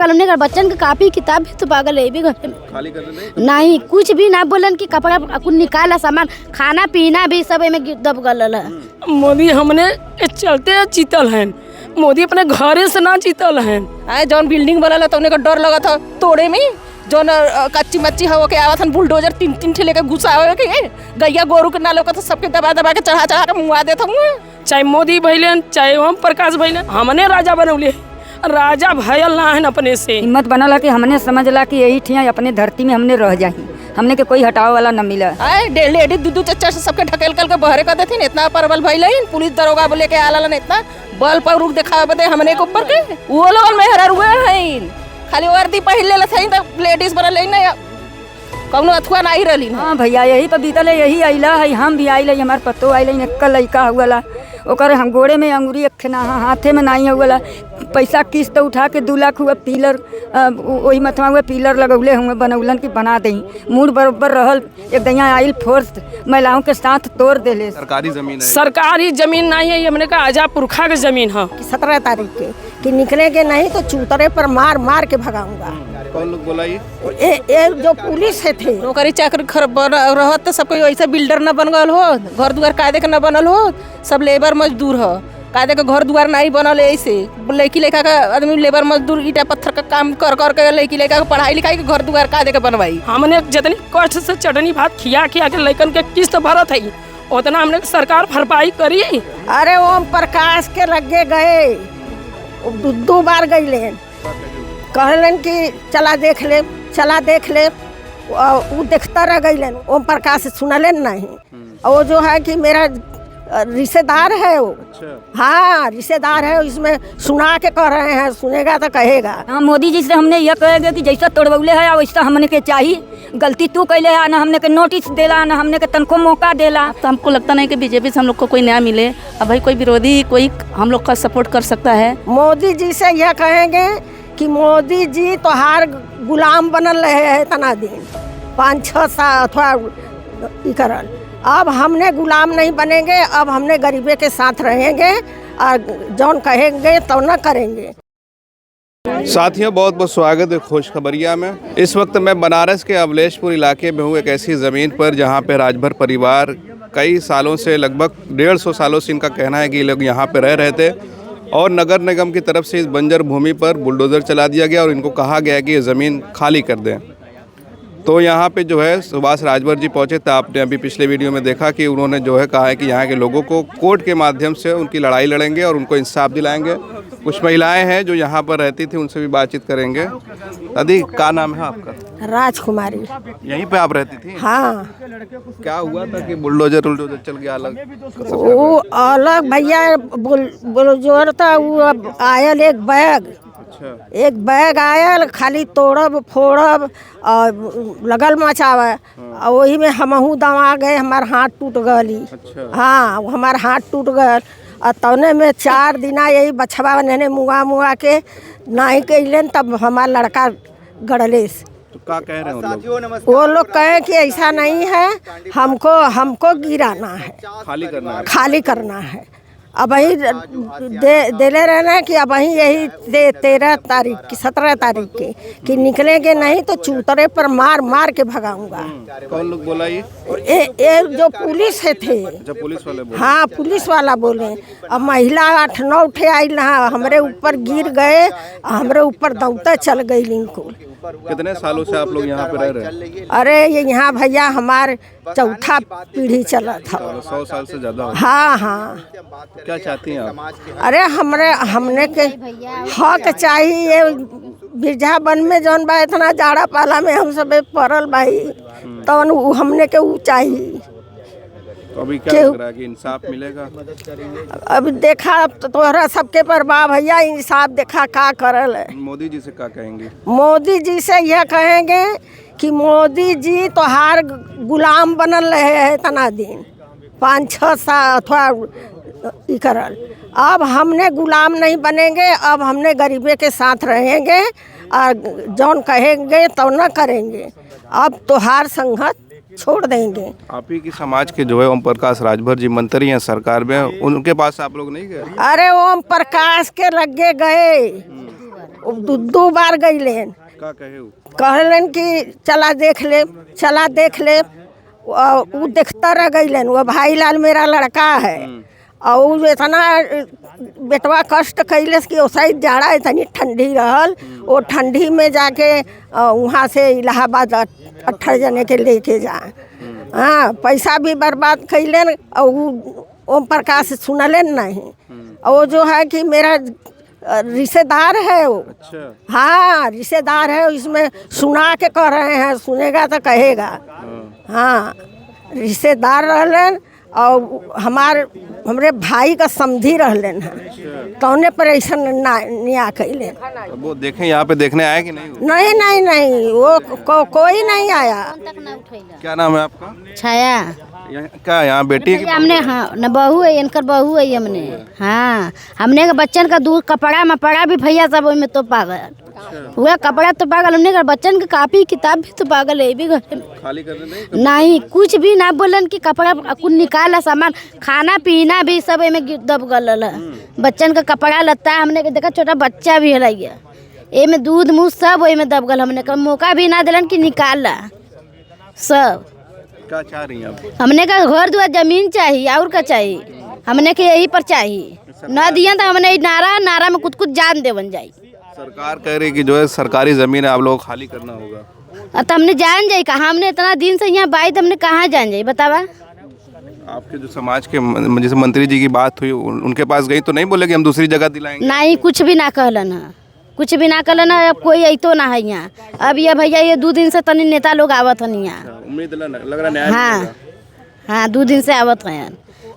हमने का बच्चन के कापी किताब भी तो पागल है भी खाली कर दे नहीं कुछ भी ना बोलन कि कपड़ा कुछ निकाला सामान खाना पीना भी सब में दब गल है। मोदी हमने चलते जीतल हैं। मोदी अपने घरे से ना जीतल हैं। आए जौन बिल्डिंग बनल है तो उन्हें डर लगा था तोड़े में जौन कच्ची मच्ची हो के आवा था बुलडोजर तीन ठे लेकर घुसा के गैया गोरू के ना लोग तो सबके दबा दबा के चढ़ा के मुआ देता हूँ। चाहे मोदी भैलन चाहे ओम प्रकाश भैलन हमने राजा बनौले राजा भयल ना है अपने से। हिम्मत बनल है कि हमने समझला कि यही ठिया अपने धरती में हमने रह जाही हमने के कोई हटाव वाला न मिला। आए लेडी दूधू चच्चा से सबके ढकेल के बहरे कर देथिन इतना परबल भइल पुलिस दरोगा बोले के आला न इतना बल पर रुक दिखावे बदे हमने के ऊपर के वो लोग मेहरा रुए हैं खाली वर्दी पहन ले थई त लेडीज बनल नहीं कौनो अथवा नहीं रहली। हाँ भैया यही पर बीतल है यही आइला है हम भी आइल हमार पतो आइल एक लड़का हुआ ओकर हम गोड़े में अंगूरी अखना हाथे में नहीं हुआ पैसा किस्त उठा के 2 लाख हुआ पिलर वही मथवा हुआ पिलर लगौले हुए बनौलन की बना दी मूड बराबर रहल एक दैया आइल फोर्स महिलाओं के साथ तोड़ देले। सरकारी जमीन नहीं है हमने का आजा पुरखा के जमीन है। 17 तारीख के कि निकलेंगे नहीं तो चूतरे पर मार मार के भगाऊंगा। कौन लोग बोला ये जो पुलिस है थे नौकरी चाकरी रहत तो सब कोई वैसे बिल्डर न बन गल हो घर दुआर कायदे के न बनल हो सब लेबर मजदूर हो कायदे के घर दुआर नहीं बनल ऐसे लड़की लड़का का आदमी लेबर मजदूर ईटा पत्थर का काम कर कर के लड़की लड़का का पढ़ाई लिखाई के घर दुआर कायदे के बनवाई। हमने जितनी कष्ट से चटनी भात खिया के लड़कन के किस्त भरत है उतना हमने सरकार भरपाई करी। अरे ओम प्रकाश के लगे गए 2 बार गए कहलन कि चला देख ले वो देखता रह गई ओम प्रकाश सुनले नहीं और वो जो है कि मेरा रिश्तेदार है वो। अच्छा। हाँ रिश्तेदार है इसमें सुना के कह रहे हैं सुनेगा तो कहेगा। हाँ मोदी जी से हमने यह कहेगा कि जैसा तोड़वले है वैसा हमने के चाहिए गलती तू कैले है ना हमने के नोटिस देला ना हमने के तनको मौका देला। तो हमको लगता नहीं कि बीजेपी से हम लोग को कोई न्याय मिले। अब भाई कोई विरोधी कोई हम लोग का सपोर्ट कर सकता है। मोदी जी से यह कहेंगे कि मोदी जी तो हार गुलाम बनल रहे है इतना दिन 5-6 साल अथवा करल अब हमने गुलाम नहीं बनेंगे अब हमने गरीबे के साथ रहेंगे और जौन कहेंगे तो न करेंगे। साथियों बहुत बहुत स्वागत है खुशखबरिया में। इस वक्त मैं बनारस के अवलेशपुर इलाके में हूँ एक ऐसी ज़मीन पर जहाँ पे राजभर परिवार कई सालों से लगभग 150 सालों से इनका कहना है कि ये लोग यहाँ पे रह रहे थे और नगर निगम की तरफ से इस बंजर भूमि पर बुलडोज़र चला दिया गया और इनको कहा गया कि ये ज़मीन खाली कर दें। तो यहाँ पे जो है सुभाष राजभर जी पहुँचे थे। आपने अभी पिछले वीडियो में देखा कि उन्होंने जो है कहा है कि यहाँ के लोगों को कोर्ट के माध्यम से उनकी लड़ाई लड़ेंगे और उनको इंसाफ दिलाएंगे। कुछ महिलाएं हैं जो यहाँ पर रहती थी उनसे भी बातचीत करेंगे। दादी क्या नाम है आपका? राजकुमारी। यहीं पे आप रहती थी? हाँ। क्या हुआ था कि बुलडोजर चल गया अलग? वो अलग भैया बुलडोजर था वो आयल एक बैग आयल खाली तोड़ब फोड़ब और लगल मचावे और वही में हमहू दवा गए हमार हाथ टूट गली। अच्छा। हाँ हमार हाथ टूट गल और तौने में 4 दिना यही बछवा ने मुआ के नहीं कैलन तब हमार लड़का गड़लेस। तो क्या कह रहे हैं वो लोग कहे कि ऐसा नहीं है हमको गिराना है खाली करना है। अब वही देले रहना कि अब वही यही 13 तारीख की 17 तारीख की कि निकलेंगे नहीं तो चूतरे पर मार मार के भगाऊंगा। कौन लोग बोला ये जो पुलिस है थे जब पुलिस वाले बोले? हाँ पुलिस वाला बोले। अब महिला 8-9 ठे आई ना हमरे ऊपर गिर गए हमरे ऊपर दौड़ते चल गई लिंकुल। कितने सालों से आप लोग यहाँ पे रह रहे हैं? अरे ये यहाँ भैया हमार 4था पीढ़ी चला था। 100 साल से ज्यादा। हाँ। क्या चाहती हैं आप? अरे हमने के हक चाहिए बिरजा बन में जौन बा इतना जाड़ा पाला में हम सब पड़ल भाई तो हमने के ऊ चाहिए। तो अभी क्या लग रहा है कि इंसाफ मिलेगा? अब देखा तोहरा सबके पर बा भैया इंसाफ देखा का करल है। मोदी जी से क्या कहेंगे? मोदी जी से यह कहेंगे कि मोदी जी तो हार गुलाम बनल रहे है इतना दिन 5-6 साल अथवा करल अब हमने गुलाम नहीं बनेंगे अब हमने गरीबे के साथ रहेंगे और जौन कहेंगे तो न करेंगे अब तो हार संगत छोड़ देंगे। आप ही की समाज के जो है ओम प्रकाश राजभर जी मंत्री हैं सरकार में उनके पास आप लोग नहीं गए? अरे ओम प्रकाश के लगे गए दो बार गईलेन। का कहे उ? कहलन कि चला देख ले। वो देखता रह गईलन। वो भाई लाल मेरा लड़का है और वो इतना बेटवा कष्ट कैलस कि ओसई जाड़ा इतनी ठंडी रहल। वो ठंडी में जाके वहाँ से इलाहाबाद 18 जने के लेके जा। हाँ, पैसा भी बर्बाद कैलन और ओम प्रकाश सुनलन नहीं। और वो जो है कि मेरा रिश्तेदार है वो। अच्छा। हाँ, रिश्तेदार है। इसमें सुना के कह रहे हैं, सुनेगा तो कहेगा। हाँ, रिश्तेदार रहलन और हमरे भाई का समझी रहलन है। कौने पर ऐसा निया कैले। वो देखें, यहाँ पे देखने आए कि नहीं? नहीं, वो कोई नहीं आया। क्या नाम है आपका? छाया। क्या यहाँ बेटी है? हमने हाँ न बहू है, इनकर बहू है हमने। हाँ, हमने का बच्चन का दूध कपड़ा मपड़ा भी भैया सब में तो पागल हुआ। कपड़ा तो पागल, हमने का बच्चन का कापी किताब भी तो पागल है। भी खाली करने नहीं कुछ भी ना बोलन कि कपड़ा कुछ निकाला सामान खाना पीना भी सब में दब गल है। बच्चन का कपड़ा लत्ता हमने के देखा, छोटा बच्चा भी है ए में दूध मुँह सब में दब गल। हमने का मौका भी ना दिलन कि निकाला सब। क्या चाह रही हैं आप? हमने का घर दुआर जमीन चाहिए और क्या चाहिए। हमने के यही पर चाहिए न दिया तो हमने नारा में कुछ जान देवन जाई। सरकार कह रही कि जो है सरकारी जमीन है आप लोगों को खाली करना होगा। तो हमने जान जाई कहाँ। हमने इतना दिन से यहाँ बाई तो हमने कहाँ जान जाई बतावा। आपके जो समाज के जैसे मंत्री जी की बात हुई, उनके पास गई तो नहीं बोले कि हम दूसरी जगह दिलाएंगे? नहीं, कुछ भी ना कहलन है, कुछ भी ना कहलन है। अब कोई अतो ना है यहाँ। अब ये भैया ये 2 दिन से तनी नेता लोग आवत हन यहाँ। उम्मीद लग रहा न्याय हाँ हाँ, 2 दिन से आवत हैं।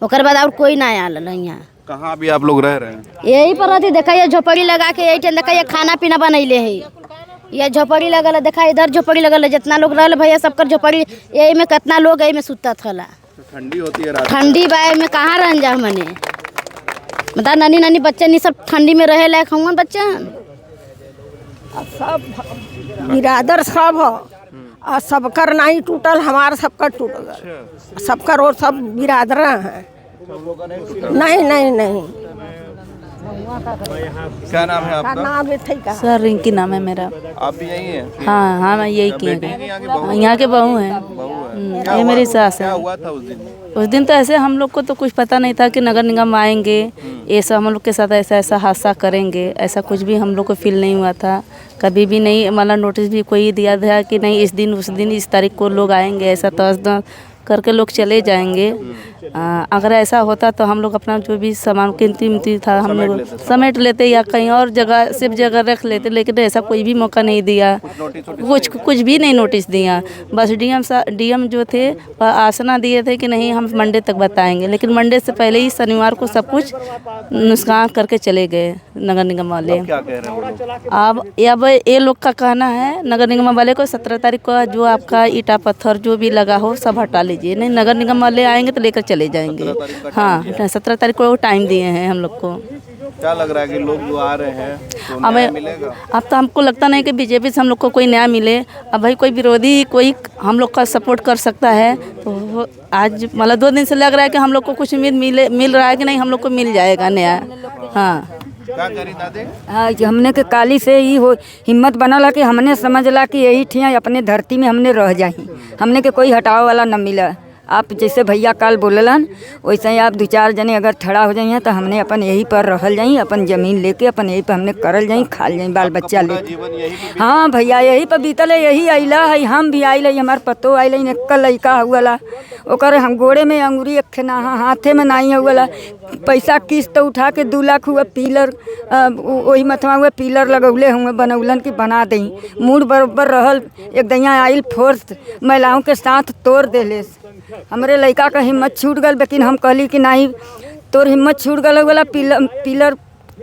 ओकर बाद और कोई ना आल यहाँ। कहाँ अभी आप लोग रह रहे हैं? यही पर रहती। देखा ये झोपड़ी लगा के यही देखा ये खाना पीना बनैले है। ये झोपड़ी लगल है, देखा इधर झोपड़ी लगल है। जितना लोग रहल भैया सबकर झोपड़ी यही में कितना लोग यही में सुतत थला। ठंडी होती है रात? ठंडी बाय में कहाँ रह जा हमने बता। नानी बच्चे नहीं सब ठंडी में रहे लायक होंगे बच्चन। सब बिरादर सब और सबकर नहीं टूटल, हमारा सबका टूट गया। सबका रोज सब बिरादर हैं। नहीं। क्या नाम है आपका? नाम है सर रिंकी नाम है मेरा। आप भी यही हैं? हाँ, मैं यही किए गए। यहाँ के बहू हैं। ये मेरी सास है। क्या हुआ था उस दिन? उस दिन तो ऐसे हम लोग को तो कुछ पता नहीं था कि नगर निगम आएंगे, ये सब हम लोग के साथ ऐसा हादसा करेंगे। ऐसा कुछ भी हम लोग को फील नहीं हुआ था कभी भी नहीं। मतलब नोटिस भी कोई दिया था कि नहीं इस दिन उस दिन इस तारीख को लोग आएंगे, ऐसा तस्द करके लोग चले जाएंगे। अगर ऐसा होता तो हम लोग अपना जो भी सामान कीमती था हम लोग समेट लेते या कहीं और जगह सिर्फ जगह रख लेते। लेकिन ऐसा कोई भी मौका नहीं दिया, कुछ भी नहीं नोटिस दिया। बस डीएम जो थे आसना दिए थे कि नहीं हम मंडे तक बताएंगे। लेकिन मंडे से पहले ही शनिवार को सब कुछ नुकसान करके चले गए नगर निगम वाले। क्या कह रहे हैं वो लोग? अब ये लोग का कहना है नगर निगम वाले को 17 तारीख को जो आपका ईटा पत्थर जो भी लगा हो सब हटा लीजिए। नहीं नगर निगम वाले आएंगे तो लेकर चले जाएंगे। हाँ, 17 तारीख को टाइम दिए हैं हम लोग को। क्या लग रहा है कि लोग जो आ रहे हैं तो न्याय मिलेगा? अब तो हमको लगता नहीं कि बीजेपी से हम लोग को कोई न्याय मिले। अब भाई कोई विरोधी कोई हम लोग का सपोर्ट कर सकता है तो आज मतलब 2 दिन से लग रहा है कि हम लोग को कुछ उम्मीद मिल रहा है कि नहीं हम लोग को मिल जाएगा न्याय। हाँ, क्या करी दादी? हाँ, हमने के काली से ही हो हिम्मत बनला कि हमने समझला कि यही ठिया अपने धरती में हमने रह जाही। हमने के कोई हटाव वाला न मिला। आप जैसे भैया काल बोललन वैसे ही आप 2-4 जने अगर खड़ा हो जाइए तो हमने अपन यहीं पर रहल जाई, अपन ज़मीन लेके अपन यहीं पर हमने करल जाई, खाल जाई बाल बच्चा लेके। हाँ भैया, यही पर बीतल है, यही अइला है। हम भी आइल है, हमार पतो आइल है। एक लड़का हुआ ओकर हम गोड़े में अंगूरी अखना हाथे में नहीं हुआ। पैसा किस्त उठा के 2 लाख हुआ पिलर वही मथवा हुआ पिलर लगौले हुए बनौलन कि बना दी। मूड बराबर रहल एक दैया आइल फोर्स महिलाओं के साथ तोड़ देले। हमरे लड़का का हिम्मत छूट गल। लेकिन हम कहली कि नहीं तोर हिम्मत छूट गल वाला पिलर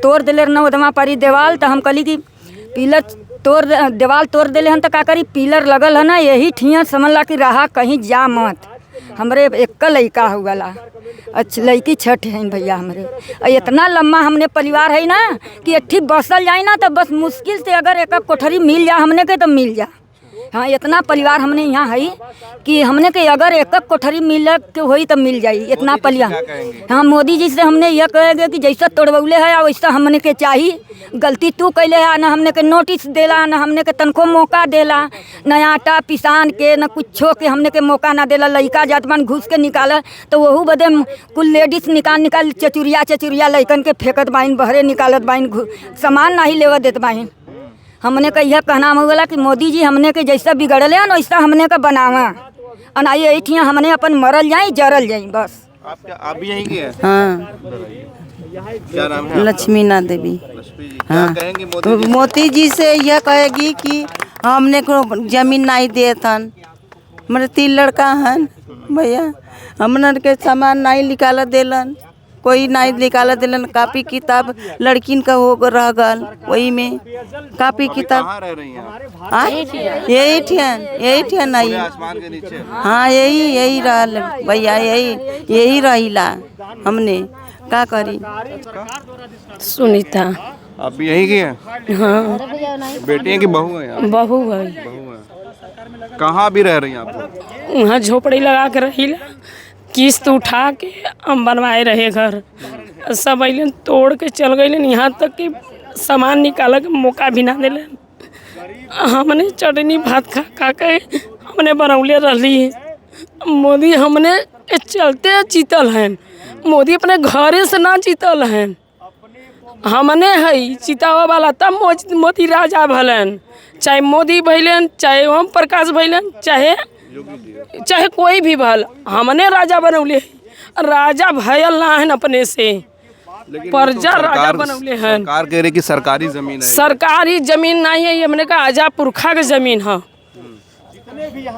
तोड़ दिले न उदमा पारी देवाल। तो हम कहली कि पिलर देवाल तोड़ दिले हन तो का करी पिलर लगल है ना यही ठिया समझला कि रहा कहीं जा मत। हमरे एक लड़का हुआ अच्छा लड़की 6 है भैया हमरे। इतना लम्बा हमने परिवार है ना कि अट्ठी बसल जाए ना तो बस मुश्किल से अगर एक कोठरी मिल जा हमने के तो मिल जा। हाँ इतना परिवार हमने यहाँ है कि हमने के अगर एक कोठरी मिल के होई तो मिल जाई इतना परिवार। हाँ मोदी जी से हमने यह कहेंगे कि जैसा तोड़बौले है वैसा हमने के चाहिए। गलती तू कैले है ना हमने के नोटिस देला ना हमने के तनको मौका देला न आटा पिसान के न कुछो के हमने के मौका ना देला। लड़का जातमान घुस के निकाला तो वहू बदे कुल लेडीज निकाल चचुरिया लड़कन के फेंकत बाइन बहरे निकालत बाइन सामान नहीं लेवा देत बाइन। हमने का यह कहना होगा कि मोदी जी हमने के जैसा बिगड़ले हैं वैसा हमने का बनावा अनाई ऐठियाँ हमने अपन मरल जाए जरल जाए बस। आप भी यहीं के हैं? हाँ क्या नाम है? लक्ष्मीनाथ देवी। लक्ष्मी जी, हाँ क्या कहेंगे मोदी जी? मोदी जी से यह कहेगी कि हमने को जमीन नहीं दिए थन। मेरे 3 लड़का हैं भैया हमने के सामान नहीं निकाल देलन कोई नहीं निकाल दिलन। कापी किताब लड़किन का हो रह गल वही में कापी किताब। कहाँ रह रही हैं आप? यही ठन नहीं। आसमान के नीचे। हाँ यही रहल भैया यही रहिला हमने का करी। सुनीता। आप भी यहीं की हैं? हाँ बेटी हैं कि बहू हैं आप? बहू है। बहू हैं। कहाँ भी रह रही हैं आप? वहाँ झोपड़ी लगा के रही किस्त उठा के हम बनवाए रहे घर। सब अलन तोड़ के चल गए यहाँ तक कि सामान निकाल के मौका भी ना दिले। हमने चटनी भात खा खा के हमने बनौले रही। मोदी हमने के चलते जीतल हैं। मोदी अपने घरे से ना जीतल हैं। हमने है चितावा वाला तब मोदी राजा भलन। चाहे मोदी भैलन चाहे ओम प्रकाश भैलन चाहे कोई भी भल हमने राजा बनौले। राजा भयल ना है अपने से प्रजा राजा बनौले हैं। सरकार कह रही कि सरकारी जमीन है। सरकारी जमीन नहीं है ये हमने कहा आजा पुरखा के जमीन है।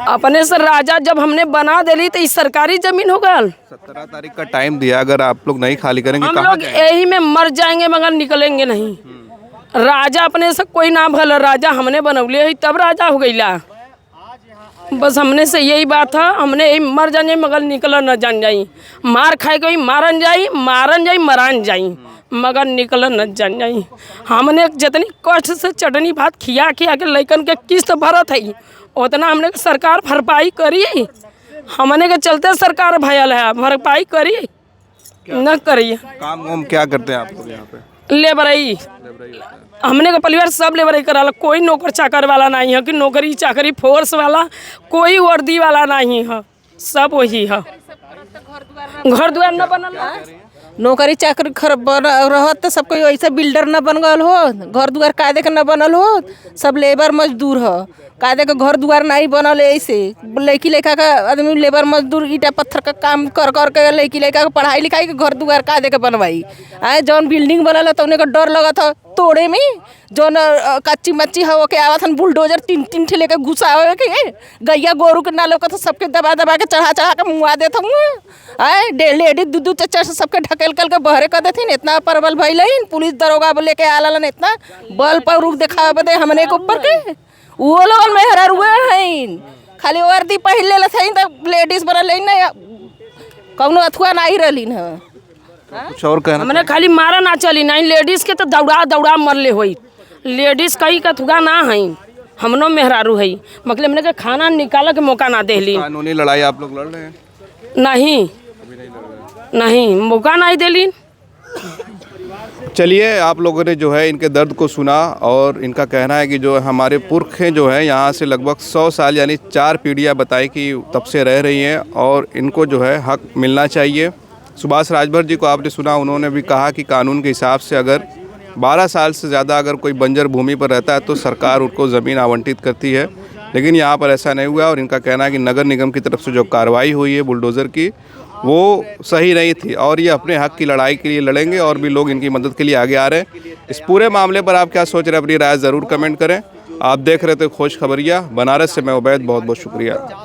अपने से राजा जब हमने बना दिली तो इस सरकारी जमीन हो गल। 17 तारीख का टाइम दिया अगर आप लोग नहीं खाली करेंगे हम कहाँ लोग यही में मर जाएंगे मगर निकलेंगे नहीं। राजा अपने से कोई ना भल राजा हमने बनौले तब राजा हो गईला। बस हमने से यही बात है हमने यही मर जाने मगर निकल न जान जाई। मार खाए गई मारन जाई मरान जाई मगर निकल न जान जाई। हमने जितनी कष्ट से चटनी भात खिया के लैकन के किस्त भरत है उतना हमने सरकार भरपाई करी। हमने के चलते सरकार भयल है भरपाई करी न करिए। काम वाम क्या करते हैं आप लोग यहाँ पे? लेबरई हमने का परिवार सब लेबरई कराला। कोई नौकर चाकर वाला नहीं है कि नौकरी चाकरी फोर्स वाला कोई वर्दी वाला नहीं है। सब वही है। घर द्वार न बनल नौकरी चाकरी रहत तो सब कोई ऐसा बिल्डर न बन गल हो। घर द्वार कायदे के न बनल हो। सब लेबर मजदूर हो। कायदे के घर द्वार नहीं बनल ऐसे लड़की लड़का का आदमी लेबर मजदूर ईटा पत्थर का काम कर कर के लड़की लड़का के पढ़ाई लिखाई के घर द्वार कायदे के बनवाई। आए जौन बिल्डिंग बनल है तो उन्हें डर लगा था तोड़े में। जौन कच्ची मच्ची हो के आवत हन बुलडोजर 3 ठे लेके घुसावे के गैया गोरू के नालों का तो सबके दबा के चढ़ा के मुआ देता हूँ। आए लेडीज 2 चच्चा से सबके ढकेल के बहरे कर देथिन। इतना परबल भइल पुलिस दरोगा लेके आलन इतना बल पर रूप दिखावे बदे हमने के ऊपर के वो लोग में हरा हुए हैं। खाली वर्दी पहन ले तो लेडीज बनल नहीं कौनो अथुआ नहीं रही है। कुछ और कहना? हमने खाली मारा ना चली नहीं लेडीज के तो दौड़ा मरले हुई। लेडीज कहीं का थुगा ना है हमनो मेहरारू है मतलब हमने के खाना निकाल के मौका ना देली। कानूनी लड़ाई आप लोग लड़ रहे हैं? नहीं मौका नहीं देली। चलिए आप लोगों ने जो है इनके दर्द को सुना और इनका कहना है कि जो हमारे पुरखें जो है यहाँ से लगभग 100 साल यानी 4 पीढ़ियाँ बताई कि तब से रह रही हैं और इनको जो है हक मिलना चाहिए। सुभाष राजभर जी को आपने सुना उन्होंने भी कहा कि कानून के हिसाब से अगर 12 साल से ज़्यादा अगर कोई बंजर भूमि पर रहता है तो सरकार उनको ज़मीन आवंटित करती है। लेकिन यहाँ पर ऐसा नहीं हुआ और इनका कहना है कि नगर निगम की तरफ से जो कार्रवाई हुई है बुलडोज़र की वो सही नहीं थी और ये अपने हक की लड़ाई के लिए लड़ेंगे और भी लोग इनकी मदद के लिए आगे आ रहे हैं। इस पूरे मामले पर आप क्या सोच रहे हैं अपनी राय ज़रूर कमेंट करें। आप देख रहे थे खोज खबरिया बनारस से मैं उबैद बहुत बहुत शुक्रिया।